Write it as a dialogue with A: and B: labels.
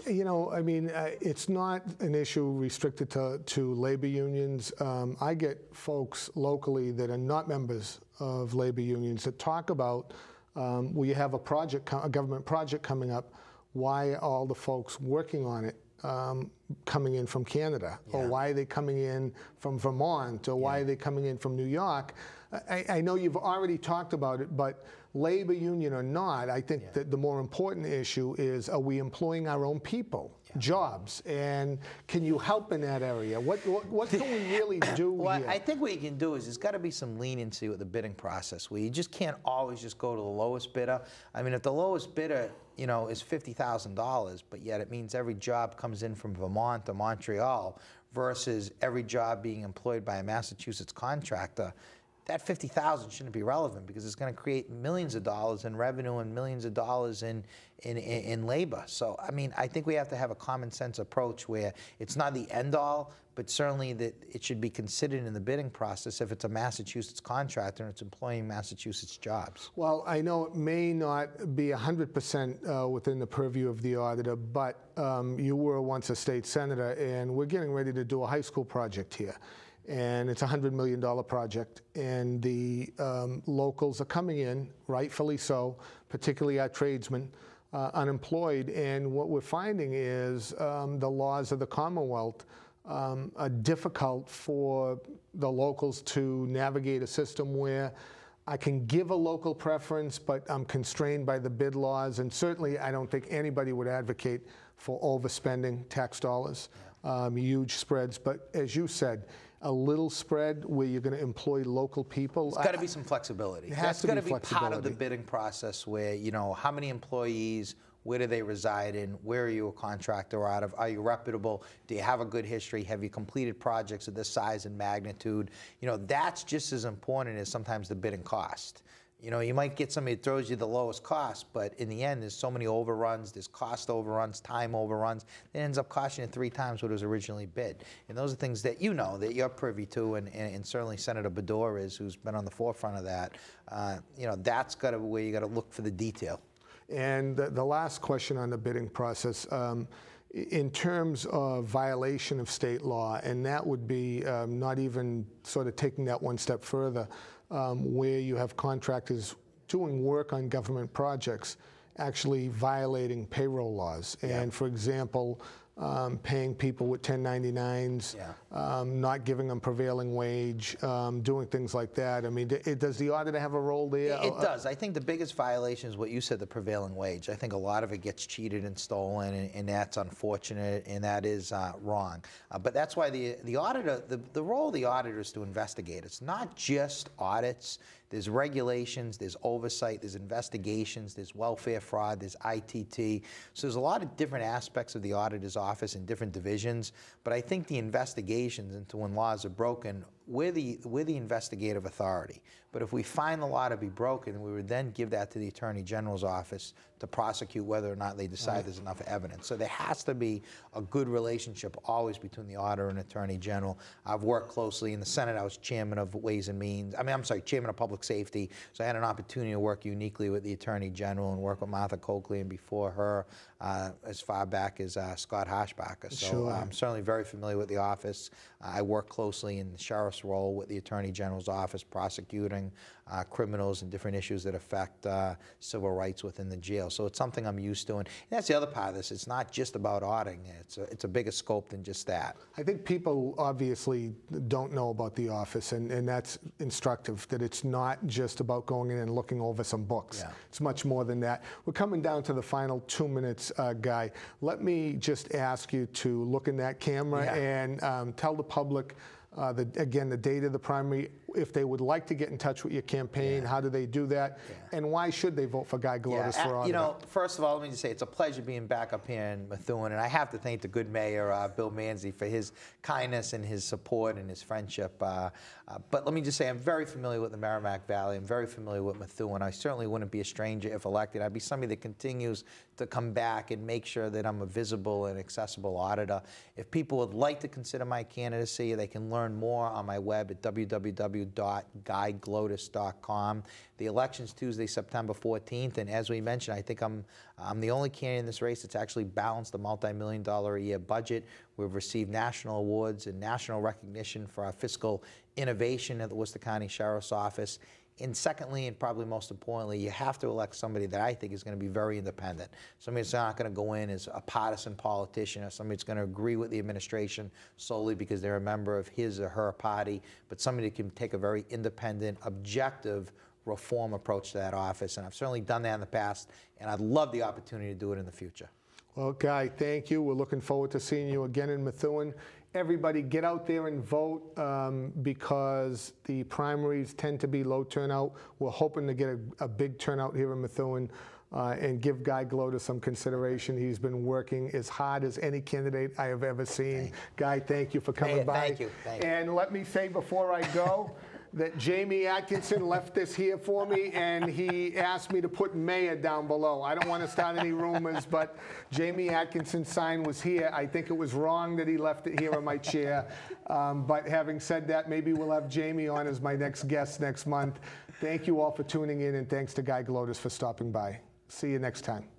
A: You know, I mean, it's not an issue restricted to labor unions. I get folks locally that are not members of labor unions that talk about, well, you have a government project coming up, why are all the folks working on it coming in from Canada? Yeah. Or why are they coming in from Vermont? Or why are they coming in from New York? I know you've already talked about it, but labor union or not, I think that the more important issue is, are we employing our own people? Jobs, and can you help in that area? What can we really do
B: well,
A: here?
B: I think what you can do is there's got to be some leniency with the bidding process where you just can't always just go to the lowest bidder. I mean, if the lowest bidder, you know, is $50,000, but yet it means every job comes in from Vermont or Montreal versus every job being employed by a Massachusetts contractor, that $50,000 shouldn't be relevant because it's going to create millions of dollars in revenue and millions of dollars in labor. So, I mean, I think we have to have a common sense approach where it's not the end all, but certainly that it should be considered in the bidding process if it's a Massachusetts contractor and it's employing Massachusetts jobs.
A: Well, I know it may not be 100% within the purview of the auditor, but you were once a state senator, and we're getting ready to do a high school project here. And it's a $100 million project, and the locals are coming in, rightfully so, particularly our tradesmen, unemployed. And what we're finding is the laws of the Commonwealth are difficult for the locals to navigate a system where I can give a local preference, but I'm constrained by the bid laws. And certainly I don't think anybody would advocate for overspending tax dollars, huge spreads. But as you said, a little spread where you're going to employ local people.
B: There's got to be some flexibility. That's got to be part of the bidding process where, you know, how many employees, where do they reside in, where are you a contractor out of, are you reputable, do you have a good history, have you completed projects of this size and magnitude? You know, that's just as important as sometimes the bidding cost. You know, you might get somebody that throws you the lowest cost, but in the end, there's so many overruns, there's cost overruns, time overruns, it ends up costing you 3 times what it was originally bid. And those are things that you know, that you're privy to, and certainly Senator Bador is, who's been on the forefront of that. You know, that's got to be where you got to look for the detail.
A: And the last question on the bidding process, in terms of violation of state law, and that would be not even sort of taking that one step further, where you have contractors doing work on government projects actually violating payroll laws. And for example, paying people with 1099s, not giving them prevailing wage, doing things like that. I mean, does the auditor have a role there?
B: It does. I think the biggest violation is what you said, the prevailing wage. I think a lot of it gets cheated and stolen, and that's unfortunate, and that is wrong. But that's why the auditor, the role of the auditor is to investigate. It's not just audits. There's regulations, there's oversight, there's investigations, there's welfare fraud, there's ITT. So there's a lot of different aspects of the auditor's office in different divisions. But I think the investigations into when laws are broken, we're the investigative authority. But if we find the law to be broken, we would then give that to the Attorney General's office to prosecute whether or not they decide there's enough evidence. So there has to be a good relationship always between the auditor and Attorney General. I've worked closely in the Senate. I was chairman of Ways and Means. I'm sorry, chairman of Public Safety. So I had an opportunity to work uniquely with the Attorney General and work with Martha Coakley, and before her, as far back as Scott Harshbacher. So I'm certainly very familiar with the office. I work closely in the sheriff's role with the Attorney General's office, prosecuting criminals and different issues that affect civil rights within the jail. So it's something I'm used to. And that's the other part of this. It's not just about auditing. It's a bigger scope than just that.
A: I think people obviously don't know about the office, and that's instructive, that it's not just about going in and looking over some books. It's much more than that. We're coming down to the final 2 minutes, Guy. Let me just ask you to look in that camera and tell the public, again, the date of the primary, if they would like to get in touch with your campaign, how do they do that? And why should they vote for Guy Glodis for auditor?
B: You know, first of all, let me just say it's a pleasure being back up here in Methuen, and I have to thank the good mayor, Bill Manzi, for his kindness and his support and his friendship. But let me just say I'm very familiar with the Merrimack Valley. I'm very familiar with Methuen. I certainly wouldn't be a stranger if elected. I'd be somebody that continues to come back and make sure that I'm a visible and accessible auditor. If people would like to consider my candidacy, they can learn more on my web at www.glodis.com. www.guyglodis.com. The election's Tuesday, September 14th, and as we mentioned, I think I'm the only candidate in this race that's actually balanced the multi-million-dollar-a-year budget. We've received national awards and national recognition for our fiscal innovation at the Worcester County Sheriff's Office. And secondly, and probably most importantly, you have to elect somebody that I think is going to be very independent. Somebody that's not going to go in as a partisan politician, or somebody that's going to agree with the administration solely because they're a member of his or her party, but somebody that can take a very independent, objective reform approach to that office. And I've certainly done that in the past, and I'd love the opportunity to do it in the future.
A: Well, Guy, thank you. We're looking forward to seeing you again in Methuen. Everybody get out there and vote because the primaries tend to be low turnout. We're hoping to get a big turnout here in Methuen and give Guy Glodis some consideration. He's been working as hard as any candidate I have ever seen. Guy, thank you for coming by.
B: Thank you.
A: And let me say before I go, that Jamie Atkinson left this here for me, and he asked me to put mayor down below. I don't want to start any rumors, but Jamie Atkinson's sign was here. I think it was wrong that he left it here on my chair. But having said that, maybe we'll have Jamie on as my next guest next month. Thank you all for tuning in, and thanks to Guy Glodis for stopping by. See you next time.